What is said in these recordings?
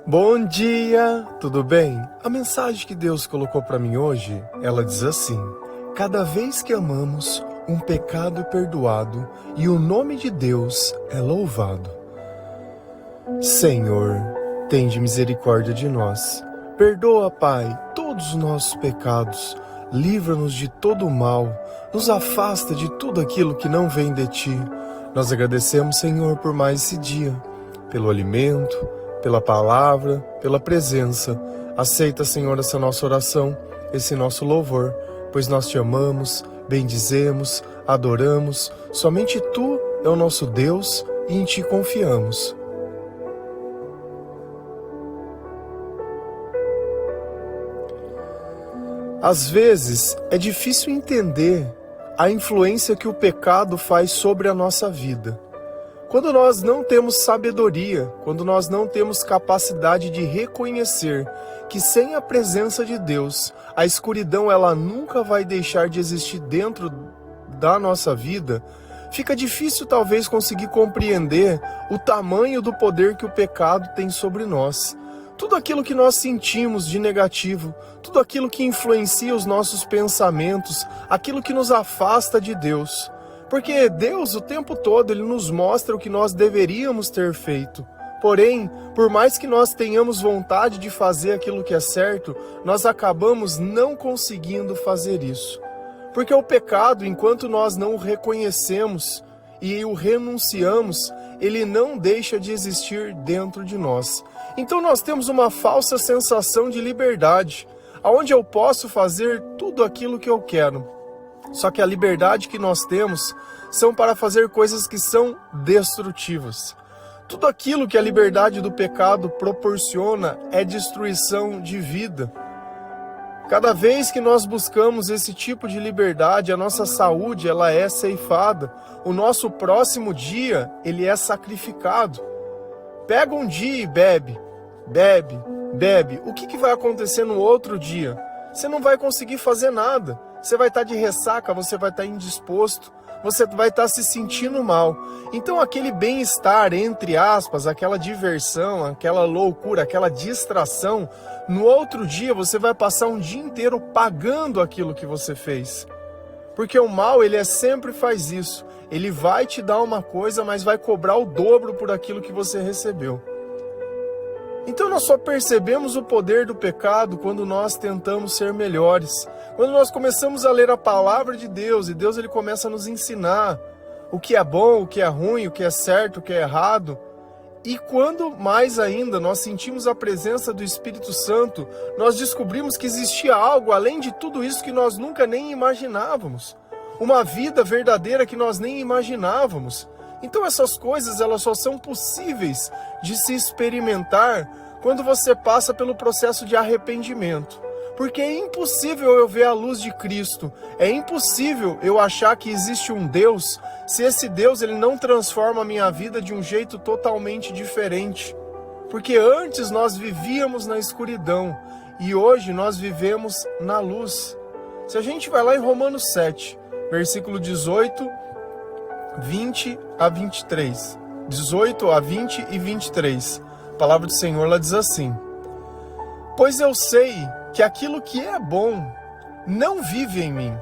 Bom dia, tudo bem? A mensagem que Deus colocou para mim hoje, ela diz assim: cada vez que amamos, um pecado é perdoado e o nome de Deus é louvado. Senhor, tende misericórdia de nós. Perdoa, Pai, todos os nossos pecados. Livra-nos de todo o mal. Nos afasta de tudo aquilo que não vem de Ti. Nós agradecemos, Senhor, por mais esse dia, pelo alimento, pela palavra, pela presença. Aceita, Senhor, essa nossa oração, esse nosso louvor, pois nós Te amamos, bendizemos, adoramos. Somente Tu é o nosso Deus e em Ti confiamos. Às vezes, é difícil entender a influência que o pecado faz sobre a nossa vida. Quando nós não temos sabedoria, quando nós não temos capacidade de reconhecer que sem a presença de Deus, a escuridão ela nunca vai deixar de existir dentro da nossa vida, fica difícil talvez conseguir compreender o tamanho do poder que o pecado tem sobre nós. Tudo aquilo que nós sentimos de negativo, tudo aquilo que influencia os nossos pensamentos, aquilo que nos afasta de Deus. Porque Deus, o tempo todo, Ele nos mostra o que nós deveríamos ter feito. Porém, por mais que nós tenhamos vontade de fazer aquilo que é certo, nós acabamos não conseguindo fazer isso. Porque o pecado, enquanto nós não o reconhecemos e o renunciamos, ele não deixa de existir dentro de nós. Então nós temos uma falsa sensação de liberdade, onde eu posso fazer tudo aquilo que eu quero. Só que a liberdade que nós temos são para fazer coisas que são destrutivas. Tudo aquilo que a liberdade do pecado proporciona é destruição de vida. Cada vez que nós buscamos esse tipo de liberdade, a nossa saúde ela é ceifada. O nosso próximo dia, ele é sacrificado. Pega um dia e bebe. O que vai acontecer no outro dia? Você não vai conseguir fazer nada. Você vai estar de ressaca, você vai estar indisposto, você vai estar se sentindo mal. Então aquele bem-estar, entre aspas, aquela diversão, aquela loucura, aquela distração, no outro dia você vai passar um dia inteiro pagando aquilo que você fez. Porque o mal, ele sempre faz isso. Ele vai te dar uma coisa, mas vai cobrar o dobro por aquilo que você recebeu. Então nós só percebemos o poder do pecado quando nós tentamos ser melhores. Quando nós começamos a ler a palavra de Deus, e Deus ele começa a nos ensinar o que é bom, o que é ruim, o que é certo, o que é errado. E quando mais ainda nós sentimos a presença do Espírito Santo, nós descobrimos que existia algo além de tudo isso que nós nunca nem imaginávamos. Uma vida verdadeira que nós nem imaginávamos. Então essas coisas elas só são possíveis de se experimentar quando você passa pelo processo de arrependimento. Porque é impossível eu ver a luz de Cristo, é impossível eu achar que existe um Deus, se esse Deus ele não transforma a minha vida de um jeito totalmente diferente. Porque antes nós vivíamos na escuridão e hoje nós vivemos na luz. Se a gente vai lá em Romanos 7, versículo 18, 20 a 23. 18 a 20 e 23. A palavra do Senhor ela diz assim: pois eu sei que aquilo que é bom não vive em mim,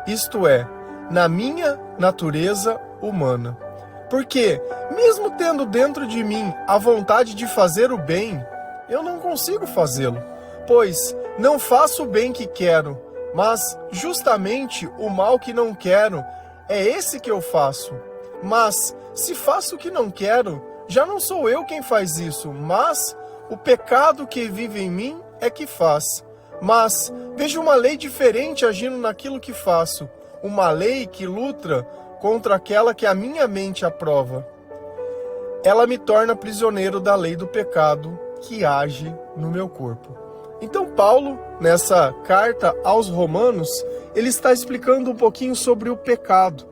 isto é, na minha natureza humana. Porque, mesmo tendo dentro de mim a vontade de fazer o bem, eu não consigo fazê-lo. Pois não faço o bem que quero, mas justamente o mal que não quero, é esse que eu faço. Mas, se faço o que não quero, já não sou eu quem faz isso, mas o pecado que vive em mim é que faz. Mas vejo uma lei diferente agindo naquilo que faço, uma lei que luta contra aquela que a minha mente aprova. Ela me torna prisioneiro da lei do pecado que age no meu corpo. Então Paulo, nessa carta aos Romanos, ele está explicando um pouquinho sobre o pecado,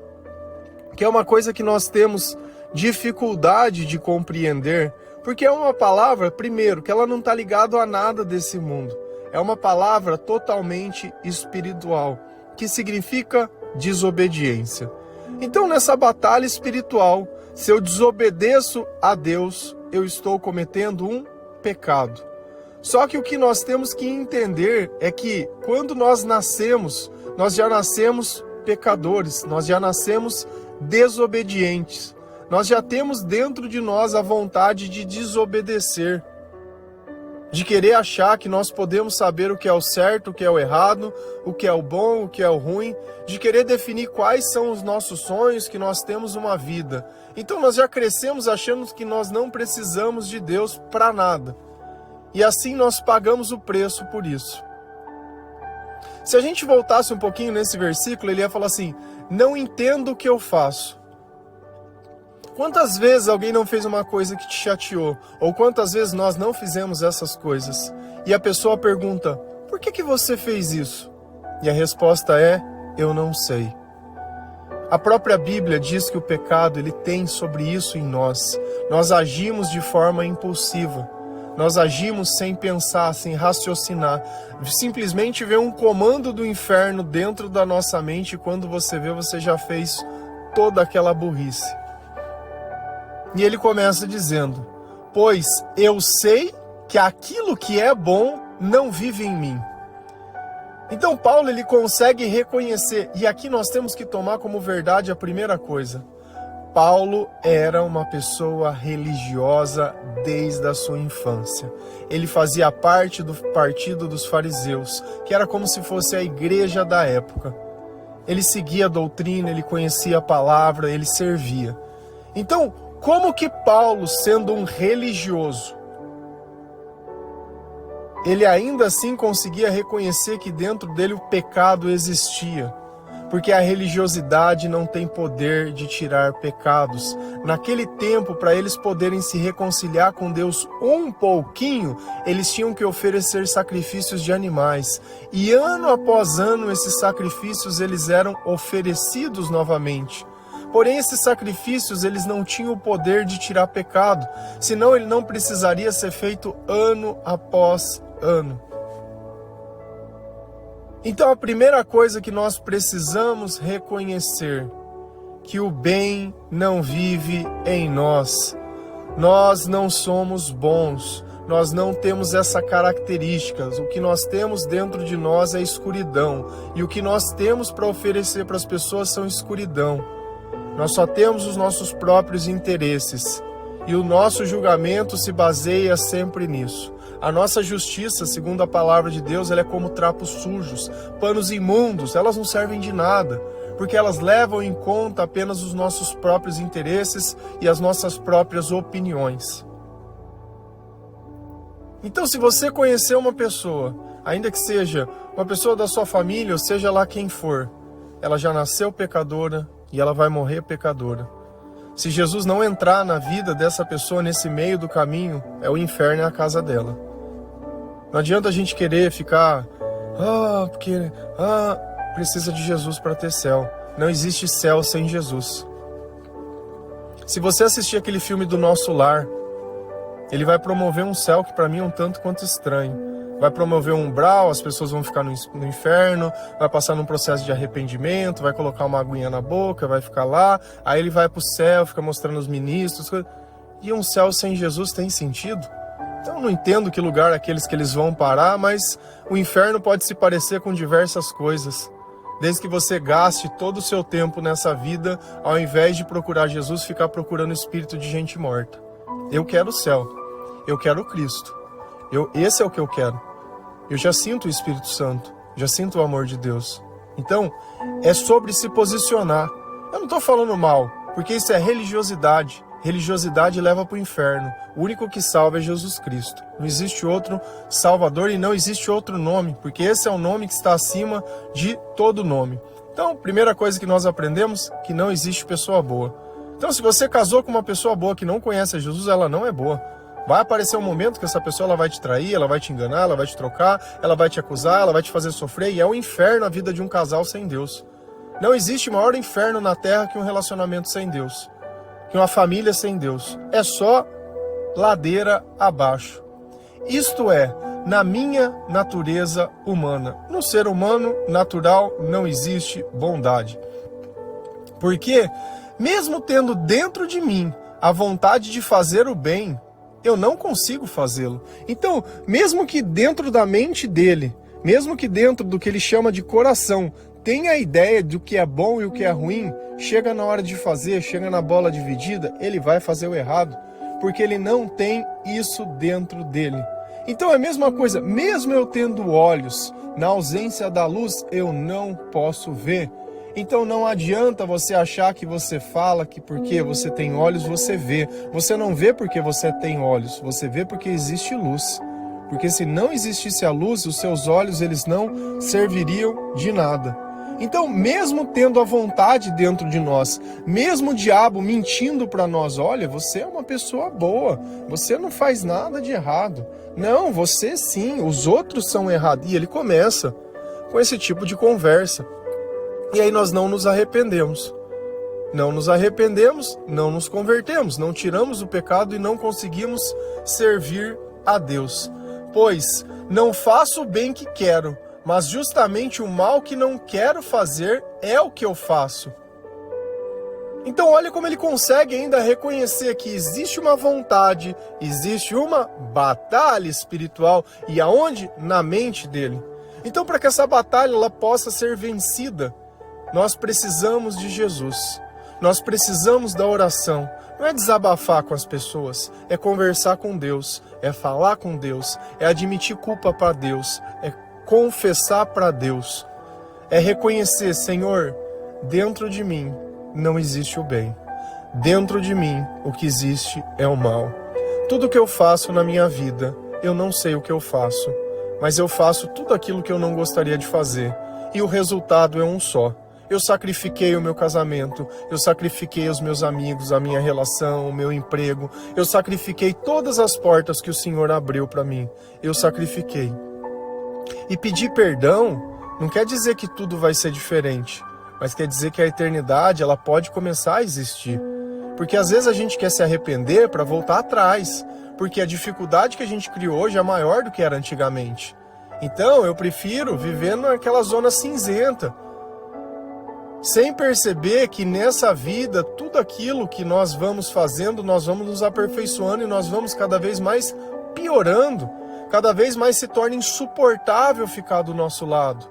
que é uma coisa que nós temos dificuldade de compreender, porque é uma palavra, primeiro, que ela não está ligada a nada desse mundo. É uma palavra totalmente espiritual, que significa desobediência. Então, nessa batalha espiritual, se eu desobedeço a Deus, eu estou cometendo um pecado. Só que o que nós temos que entender é que quando nós nascemos, nós já nascemos pecadores, nós já nascemos desobedientes. Nós já temos dentro de nós a vontade de desobedecer, de querer achar que nós podemos saber o que é o certo, o que é o errado, o que é o bom, o que é o ruim, de querer definir quais são os nossos sonhos, que nós temos uma vida. Então nós já crescemos achando que nós não precisamos de Deus para nada. E assim nós pagamos o preço por isso. Se a gente voltasse um pouquinho nesse versículo, ele ia falar assim: não entendo o que eu faço. Quantas vezes alguém não fez uma coisa que te chateou? Ou quantas vezes nós não fizemos essas coisas? E a pessoa pergunta: por que você fez isso? E a resposta é: eu não sei. A própria Bíblia diz que o pecado ele tem sobre isso em nós. Nós agimos de forma impulsiva. Nós agimos sem pensar, sem raciocinar. Simplesmente vê um comando do inferno dentro da nossa mente e quando você vê, você já fez toda aquela burrice. E ele começa dizendo: pois eu sei que aquilo que é bom não vive em mim. Então Paulo ele consegue reconhecer, e aqui nós temos que tomar como verdade a primeira coisa. Paulo era uma pessoa religiosa desde a sua infância. Ele fazia parte do partido dos fariseus, que era como se fosse a igreja da época. Ele seguia a doutrina, ele conhecia a palavra, ele servia. Então, como que Paulo, sendo um religioso, ele ainda assim conseguia reconhecer que dentro dele o pecado existia? Porque a religiosidade não tem poder de tirar pecados. Naquele tempo, para eles poderem se reconciliar com Deus um pouquinho, eles tinham que oferecer sacrifícios de animais. E ano após ano, esses sacrifícios eles eram oferecidos novamente. Porém, esses sacrifícios eles não tinham o poder de tirar pecado, senão ele não precisaria ser feito ano após ano. Então a primeira coisa que nós precisamos reconhecer, que o bem não vive em nós. Nós não somos bons, nós não temos essa característica. O que nós temos dentro de nós é escuridão. E o que nós temos para oferecer para as pessoas são escuridão. Nós só temos os nossos próprios interesses. E o nosso julgamento se baseia sempre nisso. A nossa justiça, segundo a palavra de Deus, ela é como trapos sujos, panos imundos, elas não servem de nada, porque elas levam em conta apenas os nossos próprios interesses e as nossas próprias opiniões. Então, se você conhecer uma pessoa, ainda que seja uma pessoa da sua família, ou seja lá quem for, ela já nasceu pecadora e ela vai morrer pecadora. Se Jesus não entrar na vida dessa pessoa nesse meio do caminho, é o inferno, é a casa dela. Não adianta a gente querer ficar, precisa de Jesus para ter céu. Não existe céu sem Jesus. Se você assistir aquele filme do Nosso Lar, ele vai promover um céu que para mim é um tanto quanto estranho. Vai promover um umbral, as pessoas vão ficar no inferno, vai passar num processo de arrependimento, vai colocar uma aguinha na boca, vai ficar lá, aí ele vai pro céu, fica mostrando os ministros. E um céu sem Jesus tem sentido? Então eu não entendo que lugar é aqueles que eles vão parar, mas o inferno pode se parecer com diversas coisas. Desde que você gaste todo o seu tempo nessa vida, ao invés de procurar Jesus, ficar procurando o espírito de gente morta. Eu quero o céu, eu quero o Cristo. Esse é o que eu quero. Eu já sinto o Espírito Santo, já sinto o amor de Deus. Então, é sobre se posicionar. Eu não estou falando mal, porque isso é religiosidade. Religiosidade leva para o inferno. O único que salva é Jesus Cristo. Não existe outro Salvador e não existe outro nome, porque esse é o nome que está acima de todo nome. Então, primeira coisa que nós aprendemos, que não existe pessoa boa. Então, se você casou com uma pessoa boa que não conhece Jesus, ela não é boa. Vai aparecer um momento que essa pessoa ela vai te trair, ela vai te enganar, ela vai te trocar, ela vai te acusar, ela vai te fazer sofrer, e é um inferno a vida de um casal sem Deus. Não existe maior inferno na terra que um relacionamento sem Deus, que uma família sem Deus. É só ladeira abaixo. Isto é, na minha natureza humana. No ser humano natural não existe bondade. Porque, mesmo tendo dentro de mim a vontade de fazer o bem, Eu não consigo fazê-lo. Então, mesmo que dentro da mente dele, mesmo que dentro do que ele chama de coração, tenha a ideia do que é bom e o que é ruim, chega na hora de fazer, chega na bola dividida, ele vai fazer o errado, porque ele não tem isso dentro dele. Então é a mesma coisa, mesmo eu tendo olhos, na ausência da luz, eu não posso ver. Então não adianta você achar que você fala que porque você tem olhos você vê. Você não vê porque você tem olhos, você vê porque existe luz. Porque se não existisse a luz, os seus olhos eles não serviriam de nada. Então, mesmo tendo a vontade dentro de nós, mesmo o diabo mentindo para nós, olha, você é uma pessoa boa, você não faz nada de errado. Não, você sim, os outros são errados. E ele começa com esse tipo de conversa. E aí nós não nos arrependemos. Não nos arrependemos, não nos convertemos, não tiramos o pecado e não conseguimos servir a Deus. Pois não faço o bem que quero, mas justamente o mal que não quero fazer é o que eu faço. Então olha como ele consegue ainda reconhecer que existe uma vontade, existe uma batalha espiritual. E aonde? Na mente dele. Então para que essa batalha ela possa ser vencida, nós precisamos de Jesus. Nós precisamos da oração. Não é desabafar com as pessoas, é conversar com Deus, é falar com Deus, é admitir culpa para Deus, é confessar para Deus, é reconhecer, Senhor, dentro de mim não existe o bem. Dentro de mim o que existe é o mal. Tudo que eu faço na minha vida, eu não sei o que eu faço, mas eu faço tudo aquilo que eu não gostaria de fazer. E o resultado é um só. Eu sacrifiquei o meu casamento, eu sacrifiquei os meus amigos, a minha relação, o meu emprego. Eu sacrifiquei todas as portas que o Senhor abriu para mim. Eu sacrifiquei. E pedir perdão não quer dizer que tudo vai ser diferente, mas quer dizer que a eternidade ela pode começar a existir. Porque às vezes a gente quer se arrepender para voltar atrás, porque a dificuldade que a gente criou hoje é maior do que era antigamente. Então eu prefiro viver naquela zona cinzenta, sem perceber que nessa vida, tudo aquilo que nós vamos fazendo, nós vamos nos aperfeiçoando e nós vamos cada vez mais piorando, cada vez mais se torna insuportável ficar do nosso lado.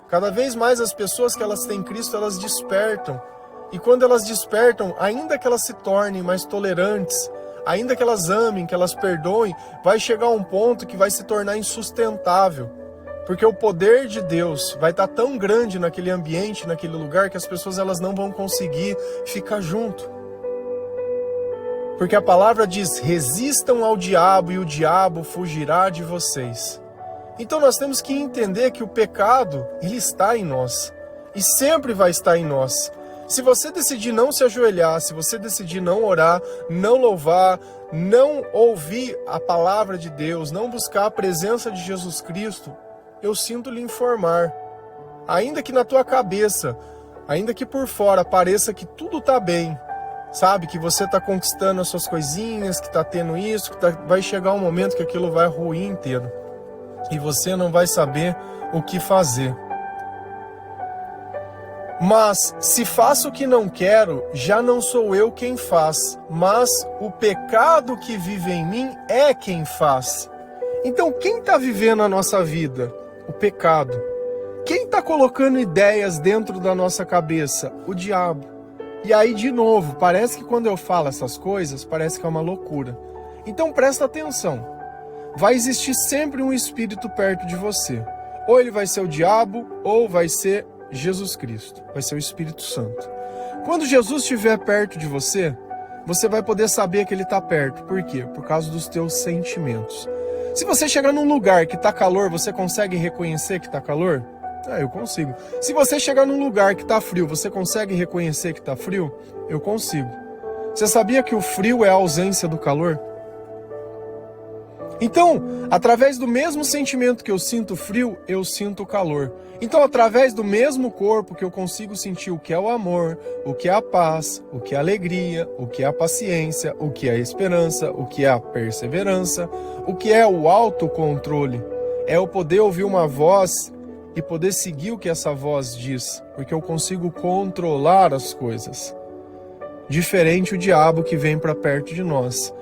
Cada vez mais as pessoas que elas têm Cristo, elas despertam. E quando elas despertam, ainda que elas se tornem mais tolerantes, ainda que elas amem, que elas perdoem, vai chegar um ponto que vai se tornar insustentável. Porque o poder de Deus vai estar tão grande naquele ambiente, naquele lugar, que as pessoas elas não vão conseguir ficar junto. Porque a palavra diz, resistam ao diabo e o diabo fugirá de vocês. Então nós temos que entender que o pecado, ele está em nós. E sempre vai estar em nós. Se você decidir não se ajoelhar, se você decidir não orar, não louvar, não ouvir a palavra de Deus, não buscar a presença de Jesus Cristo, eu sinto lhe informar, ainda que na tua cabeça, ainda que por fora pareça que tudo está bem, sabe, que você está conquistando as suas coisinhas, que está tendo isso, vai chegar um momento que aquilo vai ruir inteiro, e você não vai saber o que fazer. Mas, se faço o que não quero, já não sou eu quem faz, mas o pecado que vive em mim é quem faz. Então, quem está vivendo a nossa vida? O pecado. Quem está colocando ideias dentro da nossa cabeça? O diabo. E aí, de novo, parece que quando eu falo essas coisas, parece que é uma loucura. Então, presta atenção. Vai existir sempre um espírito perto de você. Ou ele vai ser o diabo, ou vai ser Jesus Cristo. Vai ser o Espírito Santo. Quando Jesus estiver perto de você, você vai poder saber que ele está perto. Por quê? Por causa dos teus sentimentos. Se você chegar num lugar que está calor, você consegue reconhecer que está calor? Eu consigo. Se você chegar num lugar que está frio, você consegue reconhecer que está frio? Eu consigo. Você sabia que o frio é a ausência do calor? Então, através do mesmo sentimento que eu sinto frio, eu sinto calor. Então, através do mesmo corpo que eu consigo sentir o que é o amor, o que é a paz, o que é a alegria, o que é a paciência, o que é a esperança, o que é a perseverança, o que é o autocontrole. É eu poder ouvir uma voz e poder seguir o que essa voz diz, porque eu consigo controlar as coisas. Diferente o diabo que vem para perto de nós.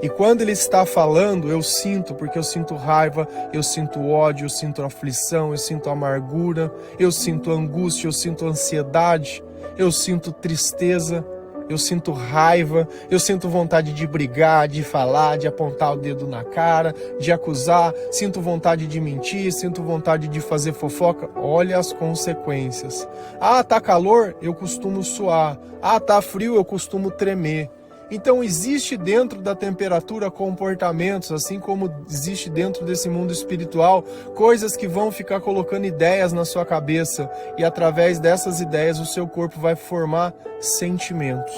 E quando ele está falando, eu sinto, porque eu sinto raiva, eu sinto ódio, eu sinto aflição, eu sinto amargura, eu sinto angústia, eu sinto ansiedade, eu sinto tristeza, eu sinto raiva, eu sinto vontade de brigar, de falar, de apontar o dedo na cara, de acusar, sinto vontade de mentir, sinto vontade de fazer fofoca. Olha as consequências. Ah, tá calor? Eu costumo suar. Ah, tá frio? Eu costumo tremer. Então existe dentro da temperatura comportamentos, assim como existe dentro desse mundo espiritual, coisas que vão ficar colocando ideias na sua cabeça e através dessas ideias o seu corpo vai formar sentimentos.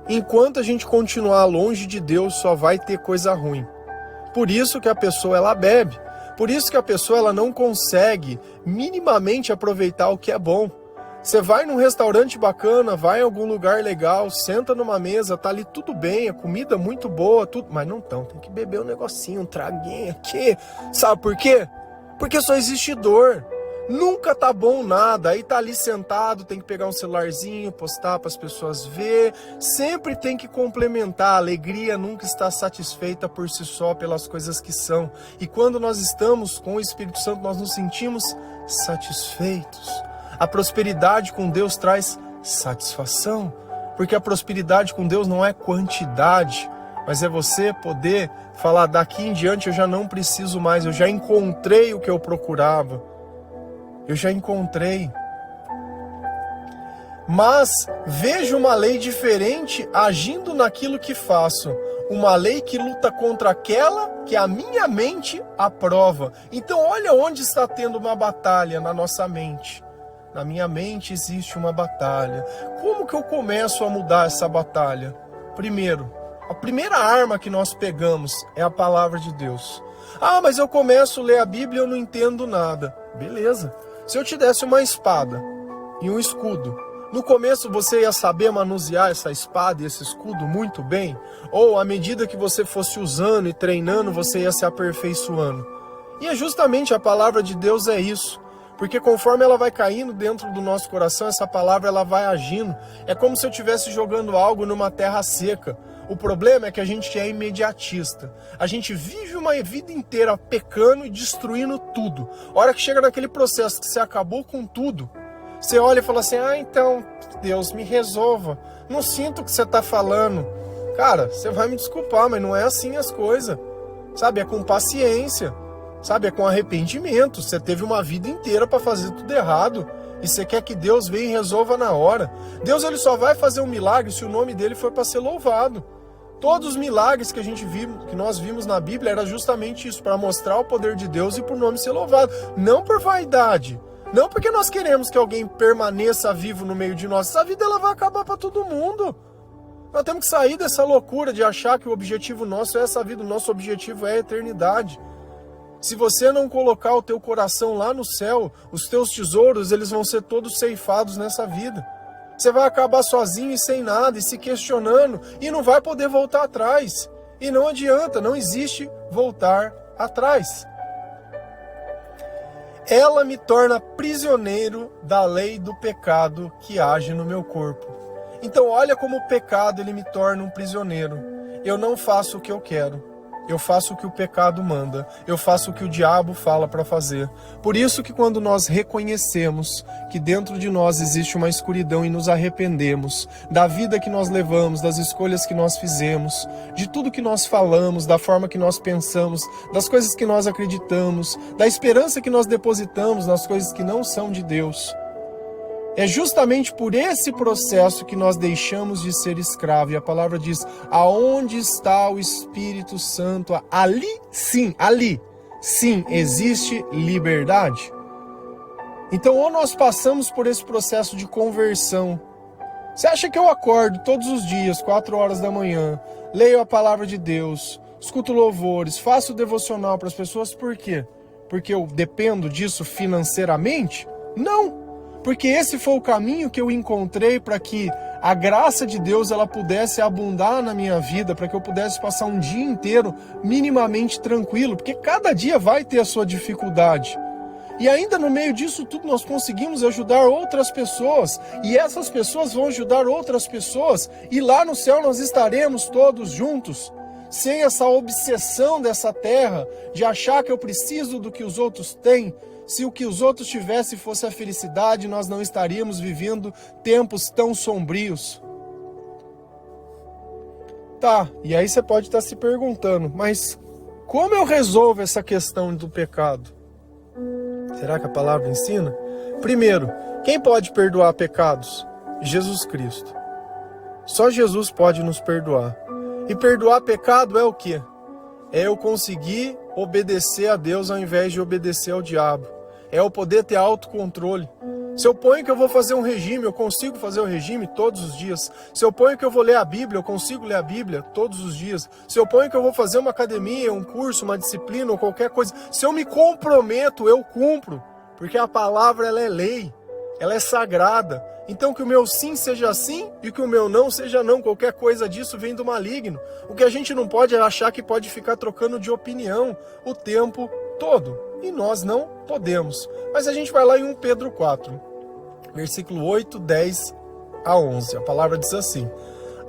Enquanto a gente continuar longe de Deus, só vai ter coisa ruim. Por isso que a pessoa ela bebe, por isso que a pessoa ela não consegue minimamente aproveitar o que é bom. Você vai num restaurante bacana, vai em algum lugar legal, senta numa mesa, tá ali tudo bem, a comida muito boa, tudo, mas não tem que beber um negocinho, um traguinho aqui. Sabe por quê? Porque só existe dor. Nunca tá bom nada. Aí tá ali sentado, tem que pegar um celularzinho, postar para as pessoas ver. Sempre tem que complementar. A alegria nunca está satisfeita por si só pelas coisas que são. E quando nós estamos com o Espírito Santo, nós nos sentimos satisfeitos. A prosperidade com Deus traz satisfação, porque a prosperidade com Deus não é quantidade, mas é você poder falar, daqui em diante eu já não preciso mais, eu já encontrei o que eu procurava, eu já encontrei. Mas vejo uma lei diferente agindo naquilo que faço, uma lei que luta contra aquela que a minha mente aprova. Então olha onde está tendo uma batalha na nossa mente. Na minha mente existe uma batalha. Como que eu começo a mudar essa batalha? Primeiro, a primeira arma que nós pegamos é a palavra de Deus. Ah, mas eu começo a ler a Bíblia e eu não entendo nada. Beleza. Se eu te desse uma espada e um escudo, no começo você ia saber manusear essa espada e esse escudo muito bem? Ou à medida que você fosse usando e treinando, você ia se aperfeiçoando? E é justamente a palavra de Deus é isso. Porque conforme ela vai caindo dentro do nosso coração, essa palavra ela vai agindo. É como se eu estivesse jogando algo numa terra seca. O problema é que a gente é imediatista. A gente vive uma vida inteira pecando e destruindo tudo. A hora que chega naquele processo que você acabou com tudo, você olha e fala assim, então, Deus, me resolva. Não sinto o que você está falando. Cara, você vai me desculpar, mas não é assim as coisas. Sabe, é com paciência. Sabe, é com arrependimento. Você teve uma vida inteira para fazer tudo errado e você quer que Deus venha e resolva na hora. Deus ele só vai fazer um milagre se o nome dele for para ser louvado. Todos os milagres que nós vimos na Bíblia era justamente isso, para mostrar o poder de Deus e por nome ser louvado. Não por vaidade, não porque nós queremos que alguém permaneça vivo no meio de nós. Essa vida ela vai acabar para todo mundo. Nós temos que sair dessa loucura de achar que o objetivo nosso é essa vida. O nosso objetivo é a eternidade. Se você não colocar o teu coração lá no céu, os teus tesouros, eles vão ser todos ceifados nessa vida. Você vai acabar sozinho e sem nada, e se questionando, e não vai poder voltar atrás. E não adianta, não existe voltar atrás. Ela me torna prisioneiro da lei do pecado que age no meu corpo. Então olha como o pecado ele me torna um prisioneiro. Eu não faço o que eu quero. Eu faço o que o pecado manda. Eu faço o que o diabo fala para fazer. Por isso que quando nós reconhecemos que dentro de nós existe uma escuridão e nos arrependemos da vida que nós levamos, das escolhas que nós fizemos, de tudo que nós falamos, da forma que nós pensamos, das coisas que nós acreditamos, da esperança que nós depositamos nas coisas que não são de Deus, é justamente por esse processo que nós deixamos de ser escravo. E a palavra diz, aonde está o Espírito Santo? Ali sim, existe liberdade. Então, ou nós passamos por esse processo de conversão. Você acha que eu acordo todos os dias, 4 horas da manhã, leio a palavra de Deus, escuto louvores, faço devocional para as pessoas, por quê? Porque eu dependo disso financeiramente? Não! Porque esse foi o caminho que eu encontrei para que a graça de Deus ela pudesse abundar na minha vida, para que eu pudesse passar um dia inteiro minimamente tranquilo, porque cada dia vai ter a sua dificuldade. E ainda no meio disso tudo nós conseguimos ajudar outras pessoas. E essas pessoas vão ajudar outras pessoas. E lá no céu nós estaremos todos juntos. Sem essa obsessão dessa terra, de achar que eu preciso do que os outros têm. Se o que os outros tivessem fosse a felicidade, nós não estaríamos vivendo tempos tão sombrios. Tá, e aí você pode estar se perguntando, mas como eu resolvo essa questão do pecado? Será que a palavra ensina? Primeiro, quem pode perdoar pecados? Jesus Cristo. Só Jesus pode nos perdoar. E perdoar pecado é o quê? É eu conseguir obedecer a Deus ao invés de obedecer ao diabo. É eu poder ter autocontrole. Se eu ponho que eu vou fazer um regime, eu consigo fazer o regime todos os dias. Se eu ponho que eu vou ler a Bíblia, eu consigo ler a Bíblia todos os dias. Se eu ponho que eu vou fazer uma academia, um curso, uma disciplina ou qualquer coisa, se eu me comprometo, eu cumpro. Porque a palavra ela é lei, ela é sagrada. Então que o meu sim seja sim e que o meu não seja não. Qualquer coisa disso vem do maligno. O que a gente não pode é achar que pode ficar trocando de opinião o tempo todo. E nós não podemos. Mas a gente vai lá em 1 Pedro 4, versículo 8, 10 a 11. A palavra diz assim: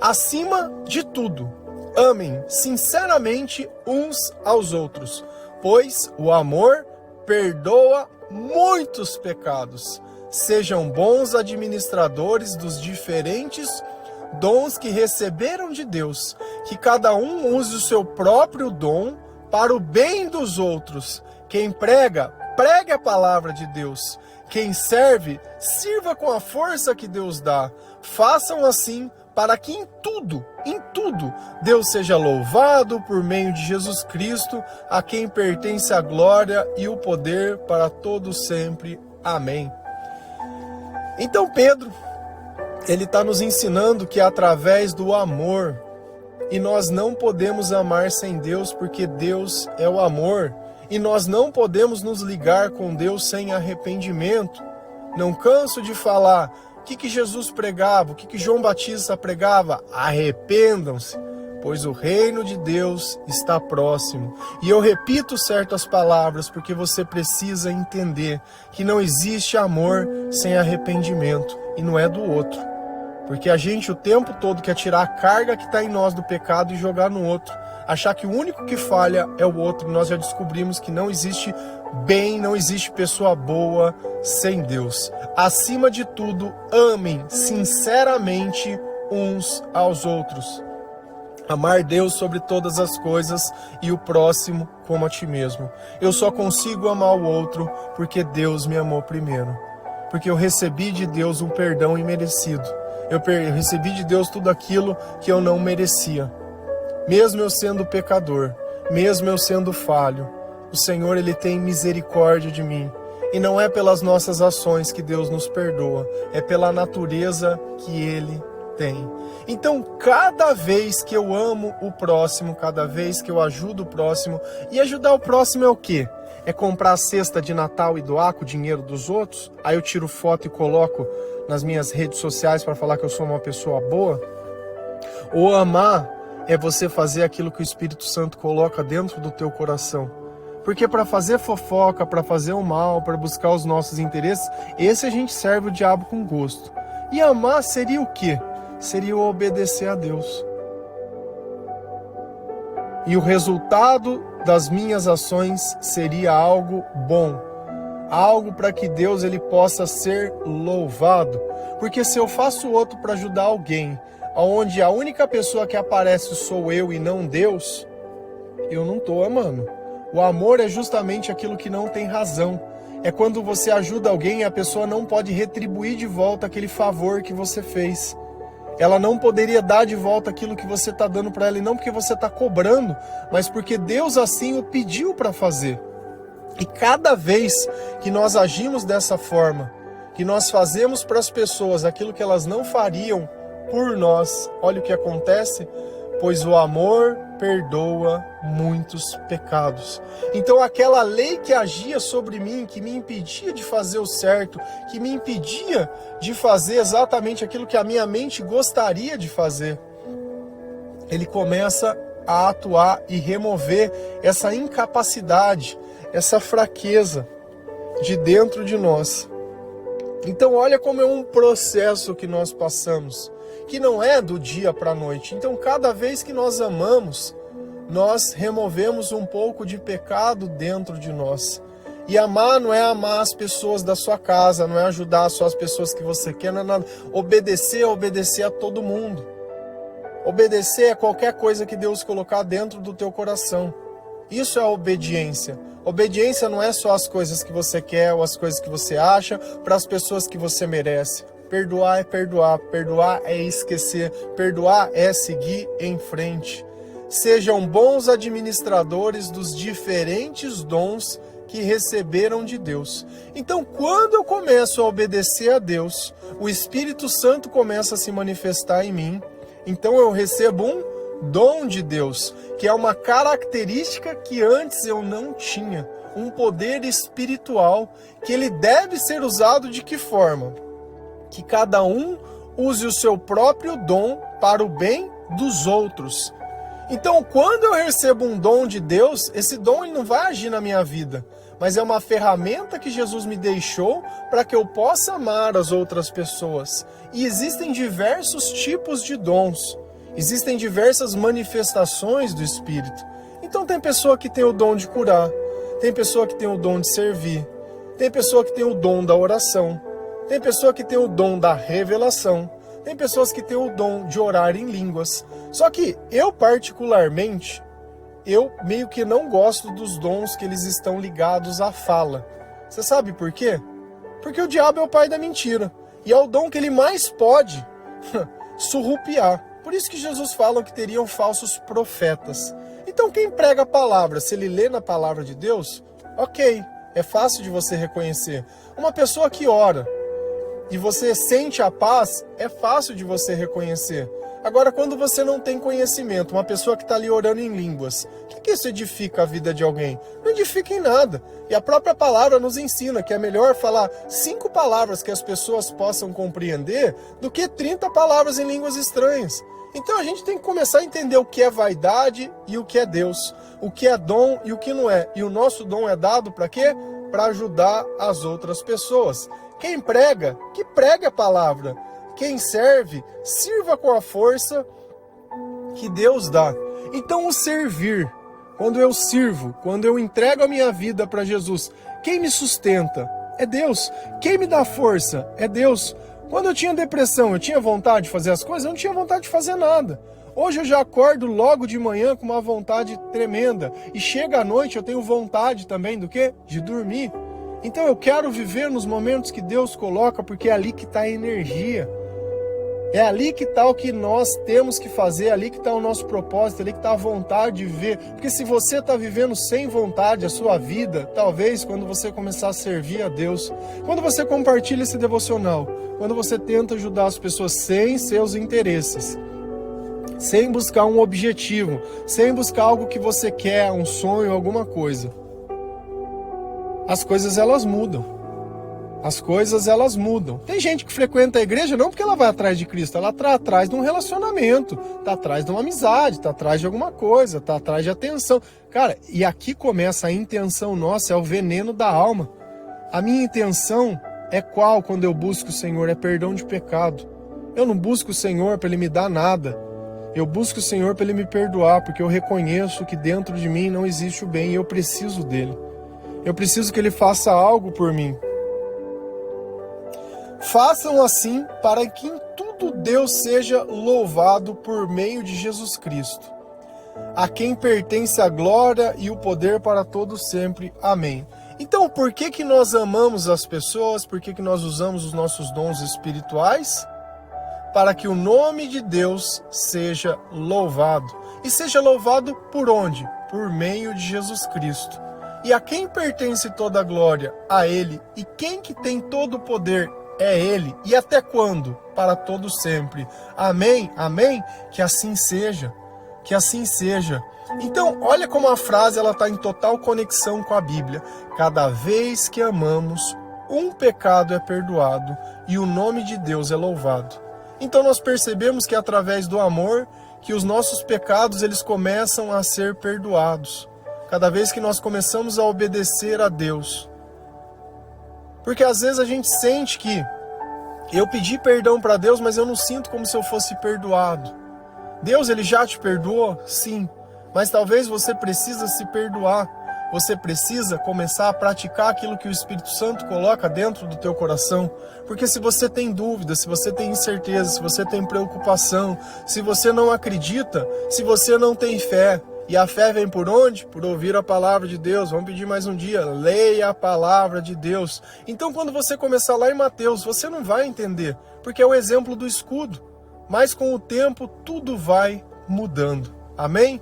acima de tudo, amem sinceramente uns aos outros, pois o amor perdoa muitos pecados. Sejam bons administradores dos diferentes dons que receberam de Deus, que cada um use o seu próprio dom para o bem dos outros. Quem prega, pregue a palavra de Deus. Quem serve, sirva com a força que Deus dá. Façam assim para que em tudo, Deus seja louvado por meio de Jesus Cristo, a quem pertence a glória e o poder para todos sempre. Amém. Então Pedro, ele está nos ensinando que é através do amor, e nós não podemos amar sem Deus, porque Deus é o amor, e nós não podemos nos ligar com Deus sem arrependimento. Não canso de falar, o que Jesus pregava, o que João Batista pregava? Arrependam-se, pois o reino de Deus está próximo. E eu repito certas palavras porque você precisa entender que não existe amor sem arrependimento, e não é do outro. Porque a gente o tempo todo quer tirar a carga que está em nós do pecado e jogar no outro. Achar que o único que falha é o outro. Nós já descobrimos que não existe bem, não existe pessoa boa sem Deus. Acima de tudo, amem sinceramente uns aos outros. Amar Deus sobre todas as coisas e o próximo como a ti mesmo. Eu só consigo amar o outro porque Deus me amou primeiro. Porque eu recebi de Deus um perdão imerecido. Eu recebi de Deus tudo aquilo que eu não merecia. Mesmo eu sendo pecador, mesmo eu sendo falho, o Senhor ele tem misericórdia de mim. E não é pelas nossas ações que Deus nos perdoa, é pela natureza que Ele tem. Então, cada vez que eu amo o próximo, cada vez que eu ajudo o próximo, e ajudar o próximo é o quê? É comprar a cesta de Natal e doar com o dinheiro dos outros? Aí eu tiro foto e coloco nas minhas redes sociais para falar que eu sou uma pessoa boa? Ou amar é você fazer aquilo que o Espírito Santo coloca dentro do teu coração. Porque para fazer fofoca, para fazer o mal, para buscar os nossos interesses, esse a gente serve o diabo com gosto. E amar seria o quê? Seria o obedecer a Deus. E o resultado das minhas ações seria algo bom. Algo para que Deus ele possa ser louvado. Porque se eu faço outro para ajudar alguém, onde a única pessoa que aparece sou eu e não Deus, eu não estou amando. O amor é justamente aquilo que não tem razão. É quando você ajuda alguém e a pessoa não pode retribuir de volta aquele favor que você fez. Ela não poderia dar de volta aquilo que você está dando para ela, e não porque você está cobrando, mas porque Deus assim o pediu para fazer. E cada vez que nós agimos dessa forma, que nós fazemos para as pessoas aquilo que elas não fariam por nós, olha o que acontece, pois o amor perdoa muitos pecados. Então aquela lei que agia sobre mim, que me impedia de fazer o certo, que me impedia de fazer exatamente aquilo que a minha mente gostaria de fazer, ele começa a atuar e remover essa incapacidade, essa fraqueza. de dentro de nós. Então olha como é um processo que nós passamos, que não é do dia para a noite. Então cada vez que nós amamos, nós removemos um pouco de pecado dentro de nós. E amar não é amar as pessoas da sua casa, não é ajudar só as pessoas que você quer, não é nada. Obedecer é obedecer a todo mundo. Obedecer é qualquer coisa que Deus colocar dentro do teu coração. Isso é obediência. Obediência não é só as coisas que você quer ou as coisas que você acha para as pessoas que você merece. Perdoar é perdoar, perdoar é esquecer, perdoar é seguir em frente. Sejam bons administradores dos diferentes dons que receberam de Deus. Então, quando eu começo a obedecer a Deus, o Espírito Santo começa a se manifestar em mim. Então eu recebo um dom de Deus, que é uma característica que antes eu não tinha. Um poder espiritual que ele deve ser usado de que forma? Que cada um use o seu próprio dom para o bem dos outros. Então, quando eu recebo um dom de Deus, esse dom ele não vai agir na minha vida, mas é uma ferramenta que Jesus me deixou para que eu possa amar as outras pessoas. E existem diversos tipos de dons, existem diversas manifestações do Espírito. Então tem pessoa que tem o dom de curar, tem pessoa que tem o dom de servir, tem pessoa que tem o dom da oração, tem pessoa que tem o dom da revelação, tem pessoas que têm o dom de orar em línguas. Só que eu particularmente, eu meio que não gosto dos dons que eles estão ligados à fala. Você sabe por quê? Porque o diabo é o pai da mentira. E é o dom que ele mais pode surrupiar. Por isso que Jesus fala que teriam falsos profetas. Então quem prega a palavra, se ele lê na palavra de Deus, ok, é fácil de você reconhecer. Uma pessoa que ora e você sente a paz, é fácil de você reconhecer. Agora, quando você não tem conhecimento, uma pessoa que está ali orando em línguas, o que isso edifica a vida de alguém? Não edifica em nada. E a própria palavra nos ensina que é melhor falar 5 palavras que as pessoas possam compreender do que 30 palavras em línguas estranhas. Então a gente tem que começar a entender o que é vaidade e o que é Deus, o que é dom e o que não é. E o nosso dom é dado para quê? Para ajudar as outras pessoas. Quem prega, que pregue a palavra. Quem serve, sirva com a força que Deus dá. Então o servir, quando eu sirvo, quando eu entrego a minha vida para Jesus, quem me sustenta? É Deus. Quem me dá força? É Deus. Quando eu tinha depressão, eu tinha vontade de fazer as coisas? Eu não tinha vontade de fazer nada. Hoje eu já acordo logo de manhã com uma vontade tremenda. E chega à noite eu tenho vontade também do quê? De dormir. Então eu quero viver nos momentos que Deus coloca, porque é ali que está a energia. É ali que está o que nós temos que fazer, é ali que está o nosso propósito, é ali que está a vontade de viver. Porque se você está vivendo sem vontade a sua vida, talvez quando você começar a servir a Deus, quando você compartilha esse devocional, quando você tenta ajudar as pessoas sem seus interesses, sem buscar um objetivo, sem buscar algo que você quer, um sonho, alguma coisa, as coisas elas mudam. As coisas elas mudam. Tem gente que frequenta a igreja não porque ela vai atrás de Cristo, ela está atrás de um relacionamento, está atrás de uma amizade, está atrás de alguma coisa, está atrás de atenção. Cara, e aqui começa a intenção nossa, é o veneno da alma. A minha intenção é qual quando eu busco o Senhor? É perdão de pecado. Eu não busco o Senhor para Ele me dar nada. Eu busco o Senhor para Ele me perdoar, porque eu reconheço que dentro de mim não existe o bem e eu preciso dEle. Eu preciso que Ele faça algo por mim. Façam assim para que em tudo Deus seja louvado por meio de Jesus Cristo, a quem pertence a glória e o poder para todos sempre. Amém. Então, por que nós amamos as pessoas? Por que nós usamos os nossos dons espirituais? Para que o nome de Deus seja louvado. E seja louvado por onde? Por meio de Jesus Cristo. E a quem pertence toda a glória? A Ele. E quem que tem todo o poder? É Ele. E até quando? Para todo sempre. Amém? Amém? Que assim seja. Que assim seja. Então, olha como a frase está em total conexão com a Bíblia. Cada vez que amamos, um pecado é perdoado e o nome de Deus é louvado. Então nós percebemos que é através do amor que os nossos pecados eles começam a ser perdoados. Cada vez que nós começamos a obedecer a Deus, Porque às vezes a gente sente que eu pedi perdão para Deus, mas eu não sinto como se eu fosse perdoado. Deus, ele já te perdoou? Sim. Mas talvez você precisa se perdoar. Você precisa começar a praticar aquilo que o Espírito Santo coloca dentro do teu coração. Porque se você tem dúvida, se você tem incerteza, se você tem preocupação, se você não acredita, se você não tem fé, e a fé vem por onde? Por ouvir a palavra de Deus. Vamos pedir mais um dia. Leia a palavra de Deus. Então, quando você começar lá em Mateus, você não vai entender, porque é o exemplo do escudo. Mas com o tempo, tudo vai mudando. Amém?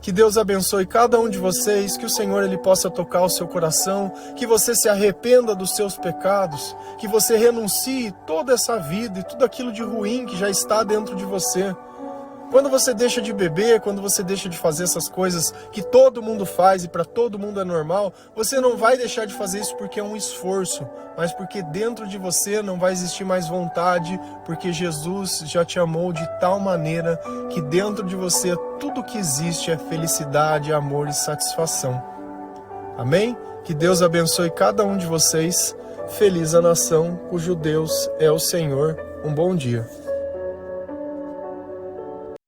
Que Deus abençoe cada um de vocês, que o Senhor ele possa tocar o seu coração, que você se arrependa dos seus pecados, que você renuncie toda essa vida e tudo aquilo de ruim que já está dentro de você. Quando você deixa de beber, quando você deixa de fazer essas coisas que todo mundo faz e para todo mundo é normal, você não vai deixar de fazer isso porque é um esforço, mas porque dentro de você não vai existir mais vontade, porque Jesus já te amou de tal maneira que dentro de você tudo que existe é felicidade, amor e satisfação. Amém? Que Deus abençoe cada um de vocês. Feliz a nação cujo Deus é o Senhor. Um bom dia.